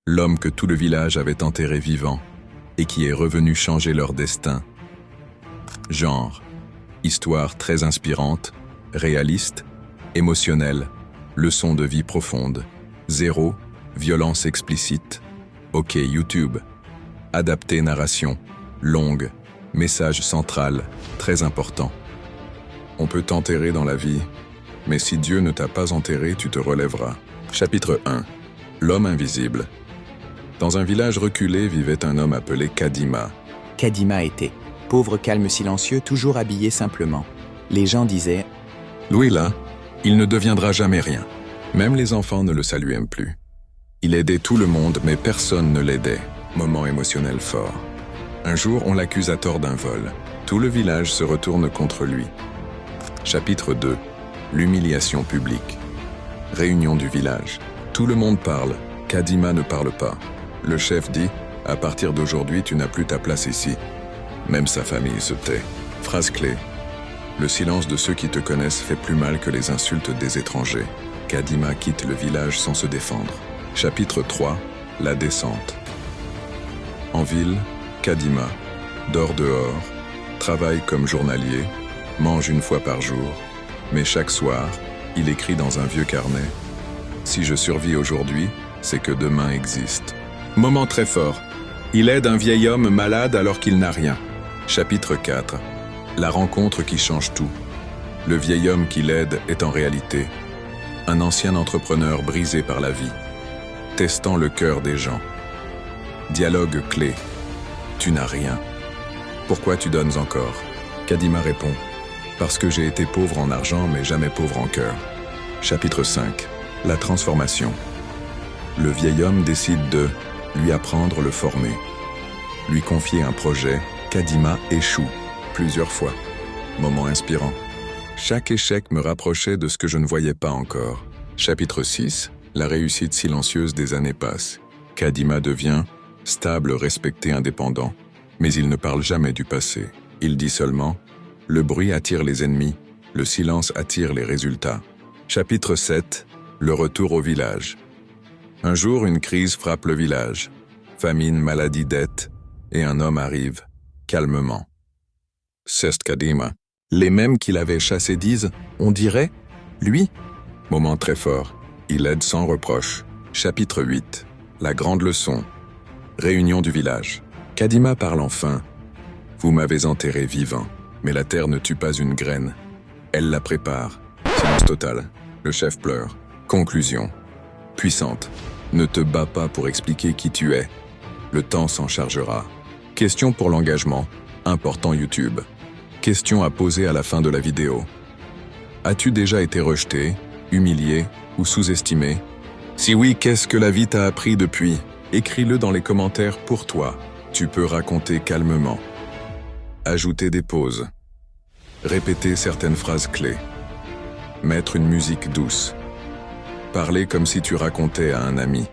L'homme que tout le village avait enterré vivant et qui est revenu changer leur destin. Genre, histoire très inspirante, réaliste, émotionnelle, leçon de vie profonde. 0, violence explicite. OK YouTube. Adapté narration, longue, message central, très important. On peut t'enterrer dans la vie, mais si Dieu ne t'a pas enterré, tu te relèveras. Chapitre 1. L'homme invisible. Dans un village reculé vivait un homme appelé Kadima. Kadima était, pauvre calme silencieux, toujours habillé simplement. Les gens disaient « Louis-là, il ne deviendra jamais rien. » Même les enfants ne le saluaient plus. Il aidait tout le monde, mais personne ne l'aidait. Moment émotionnel fort. Un jour, on l'accuse à tort d'un vol. Tout le village se retourne contre lui. Chapitre 2. L'humiliation publique. Réunion du village. Tout le monde parle. Kadima ne parle pas. Le chef dit « À partir d'aujourd'hui, tu n'as plus ta place ici. » Même sa famille se tait. Phrase clé. Le silence de ceux qui te connaissent fait plus mal que les insultes des étrangers. Kadima quitte le village sans se défendre. Chapitre 3. La descente. En ville, Kadima dort dehors, travaille comme journalier, mange une fois par jour, mais chaque soir, il écrit dans un vieux carnet « Si je survis aujourd'hui, c'est que demain existe. » Moment très fort. Il aide un vieil homme malade alors qu'il n'a rien. Chapitre 4. La rencontre qui change tout. Le vieil homme qui l'aide est en réalité un ancien entrepreneur brisé par la vie, testant le cœur des gens. Dialogue clé. Tu n'as rien. Pourquoi tu donnes encore? Kadima répond. Parce que j'ai été pauvre en argent, mais jamais pauvre en cœur. Chapitre 5. La transformation. Le vieil homme décide de lui apprendre le former. Lui confier un projet, Kadima échoue plusieurs fois. Moment inspirant. Chaque échec me rapprochait de ce que je ne voyais pas encore. Chapitre 6. La réussite silencieuse des années passe. Kadima devient stable, respecté, indépendant. Mais il ne parle jamais du passé. Il dit seulement « Le bruit attire les ennemis, le silence attire les résultats. » Chapitre 7. Le retour au village. Un jour, une crise frappe le village. Famine, maladie, dette, et un homme arrive, calmement. C'est Kadima. Les mêmes qui l'avaient chassé disent « On dirait, lui ?» Moment très fort. Il aide sans reproche. Chapitre 8. La grande leçon. Réunion du village. Kadima parle enfin. « Vous m'avez enterré vivant, mais la terre ne tue pas une graine. Elle la prépare. » Silence total. Le chef pleure. Conclusion. Puissante. Ne te bats pas pour expliquer qui tu es. Le temps s'en chargera. Question pour l'engagement. Important YouTube. Question à poser à la fin de la vidéo. As-tu déjà été rejeté, humilié ou sous-estimé? Si oui, qu'est-ce que la vie t'a appris depuis? Écris-le dans les commentaires pour toi. Tu peux raconter calmement. Ajouter des pauses. Répéter certaines phrases clés. Mettre une musique douce. Parler comme si tu racontais à un ami.